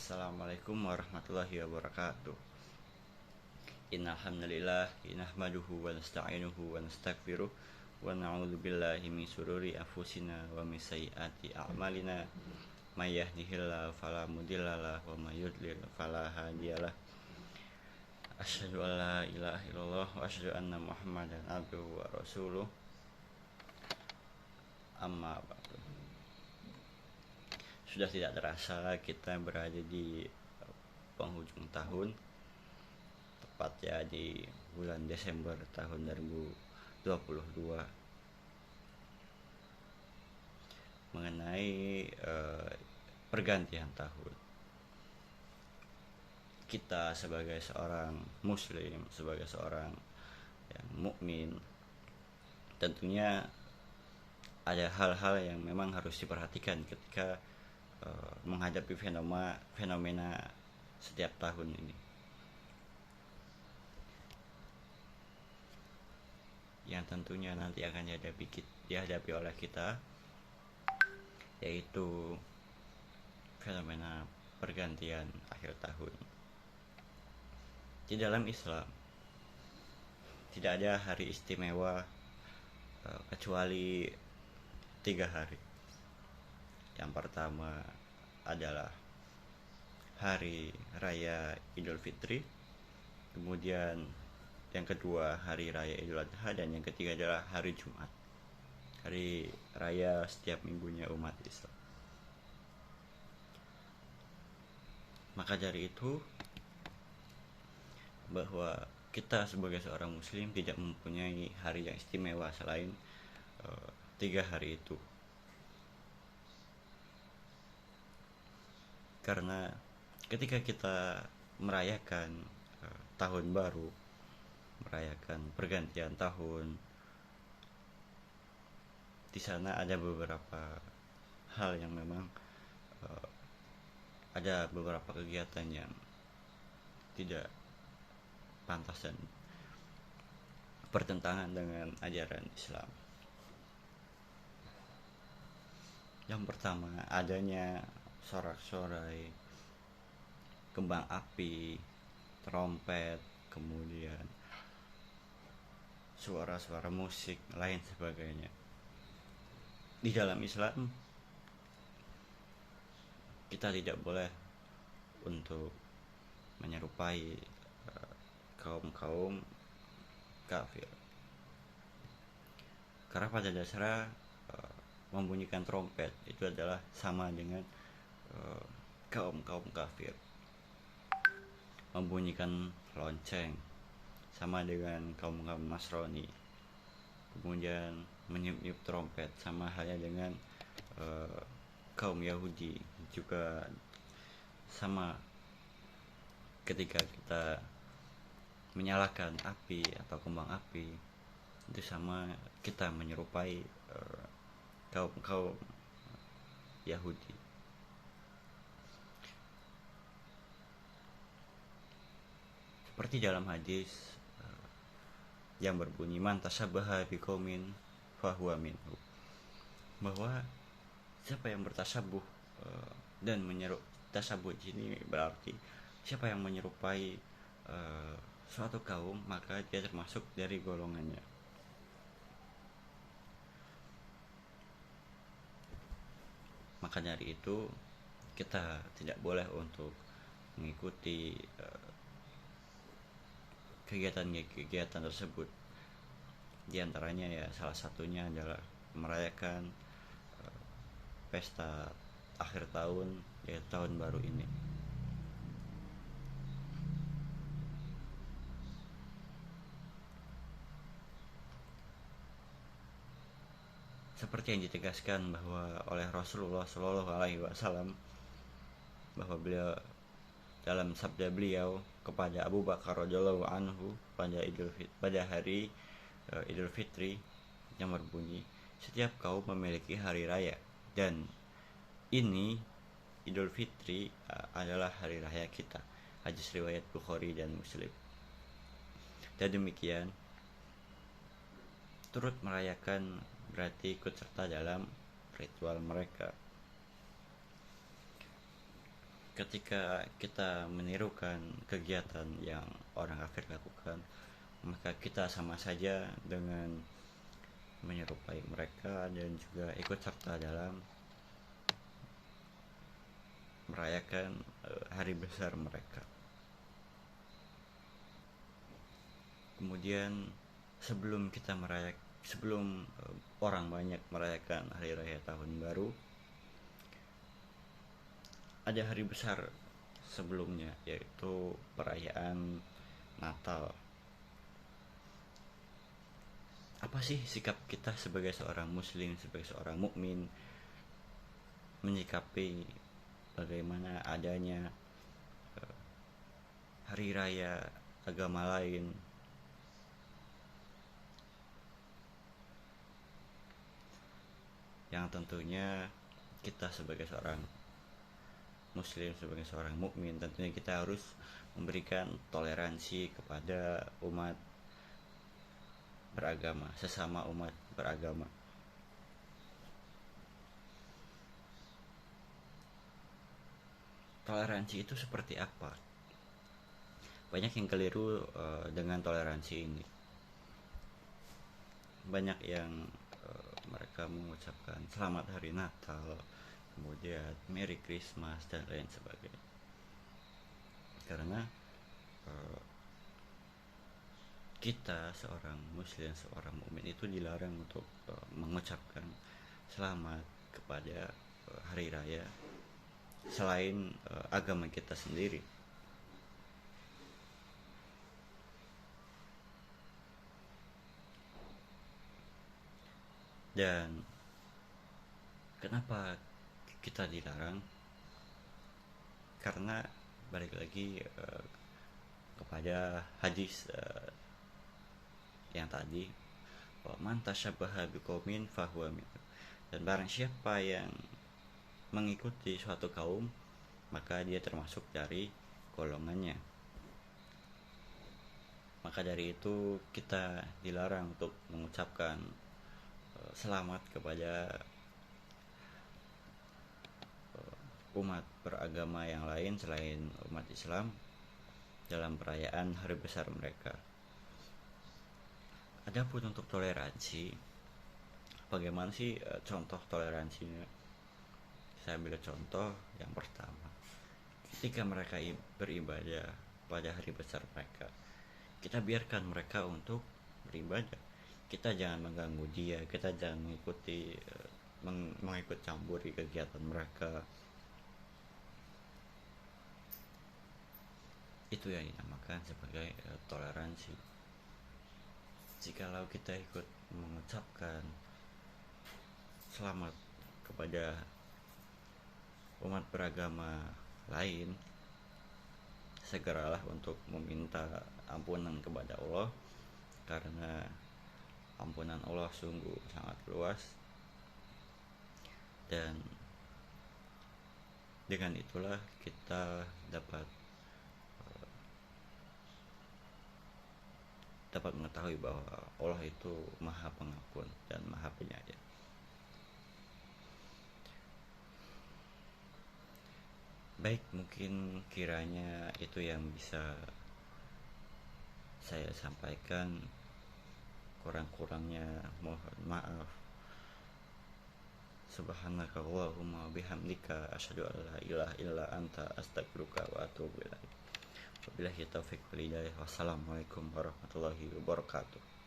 Assalamualaikum warahmatullahi wabarakatuh. Innal hamdalillah nahmaduhu wa nasta'inuhu wa nastaghfiruh wa na'udzu billahi min shururi anfusina wa min sayyiati a'malina. May yahdihillahu fala mudhillalah wa may yudlil fala hadiyalah. Asyhadu an la ilaha illallah wa asyhadu anna Muhammadan abduhu wa rasuluh. Amma ba'du. Sudah tidak terasa kita berada di penghujung tahun, tepatnya di bulan Desember tahun 2022, mengenai pergantian tahun. Kita sebagai seorang muslim, sebagai seorang yang mukmin, tentunya ada hal-hal yang memang harus diperhatikan ketika menghadapi fenomena setiap tahun ini, yang tentunya nanti akan dihadapi oleh kita, yaitu fenomena pergantian akhir tahun. Di dalam Islam tidak ada hari istimewa kecuali 3 hari. Yang pertama adalah hari raya Idul Fitri, kemudian yang kedua hari raya Idul Adha, dan yang ketiga adalah hari Jumat, hari raya setiap minggunya umat Islam. Maka dari itu, bahwa kita sebagai seorang muslim tidak mempunyai hari yang istimewa selain 3 hari itu. Karena ketika kita merayakan tahun baru, merayakan pergantian tahun, di sana ada beberapa hal yang memang ada beberapa kegiatan yang tidak pantas dan bertentangan dengan ajaran Islam. Yang pertama, adanya sorak-sorai, kembang api, trompet, kemudian suara-suara musik, lain sebagainya. Di dalam Islam, kita tidak boleh untuk menyerupai kaum kafir, karena pada dasarnya membunyikan trompet itu adalah sama dengan kaum kafir. Membunyikan lonceng sama dengan kaum Nasrani. Kemudian meniup trompet sama halnya dengan kaum Yahudi, juga sama ketika kita menyalakan api atau kembang api, itu sama kita menyerupai kaum Yahudi. Seperti dalam hadis yang berbunyi man tasabbaha biqaumin fahuwa minhu, bahwa siapa yang bertasabuh dan tasabuh ini berarti siapa yang menyerupai suatu kaum, maka dia termasuk dari golongannya. Maka dari itu kita tidak boleh untuk mengikuti kegiatan tersebut. Di antaranya ya salah satunya adalah merayakan pesta akhir tahun, yaitu tahun baru ini. Seperti yang ditegaskan bahwa oleh Rasulullah Shallallahu Alaihi Wasallam, bahwa beliau dalam sabda beliau kepada Abu Bakar radhiyallahu anhu pada hari Idul Fitri, yang berbunyi, setiap kaum memiliki hari raya, dan ini Idul Fitri adalah hari raya kita. Hadis riwayat Bukhari dan Muslim. Dan demikian, turut merayakan berarti ikut serta dalam ritual mereka. ketika kita menirukan kegiatan yang orang kafir lakukan, maka kita sama saja dengan menyerupai mereka dan juga ikut serta dalam merayakan hari besar mereka. Kemudian sebelum orang banyak merayakan hari raya tahun baru, ada hari besar sebelumnya, yaitu perayaan Natal. Apa sih sikap kita sebagai seorang muslim, sebagai seorang mukmin menyikapi bagaimana adanya hari raya agama lain yang tentunya kita sebagai seorang muslim, sebagai seorang mukmin, tentunya kita harus memberikan toleransi kepada umat beragama, sesama umat beragama. Toleransi itu seperti apa? Banyak yang keliru dengan toleransi ini. Banyak yang mereka mengucapkan selamat hari Natal, kemudian Merry Christmas dan lain sebagainya. Karena kita seorang muslim, seorang mukmin itu dilarang untuk mengucapkan selamat kepada hari raya selain agama kita sendiri. Dan kenapa kita dilarang? Karena balik lagi kepada hadis yang tadi, man tashabbaha biqaumin fahuwa minhum. Dan barang siapa yang mengikuti suatu kaum, maka dia termasuk dari golongannya. Maka dari itu kita dilarang untuk mengucapkan selamat kepada umat beragama yang lain selain umat Islam dalam perayaan hari besar mereka. Adapun untuk toleransi, bagaimana sih contoh toleransinya? Saya ambil contoh yang pertama. Ketika mereka beribadah pada hari besar mereka, kita biarkan mereka untuk beribadah. Kita jangan mengganggu dia, kita jangan mengikut campuri kegiatan mereka. Itu yang dinamakan sebagai toleransi. Jikalau kita ikut mengucapkan selamat kepada umat beragama lain, segeralah untuk meminta ampunan kepada Allah, karena ampunan Allah sungguh sangat luas. Dan dengan itulah kita dapat mengetahui bahwa Allah itu Maha Pengampun dan Maha Penyayang. Baik, mungkin kiranya itu yang bisa saya sampaikan. Kurang-kurangnya mohon maaf. Subhanakallahumma bihamdika asyhadu an la ilaha illa anta astaghfiruka wa atubu ilaik. Wabillahi taufiq wal hidayah. Wassalamualaikum warahmatullahi wabarakatuh.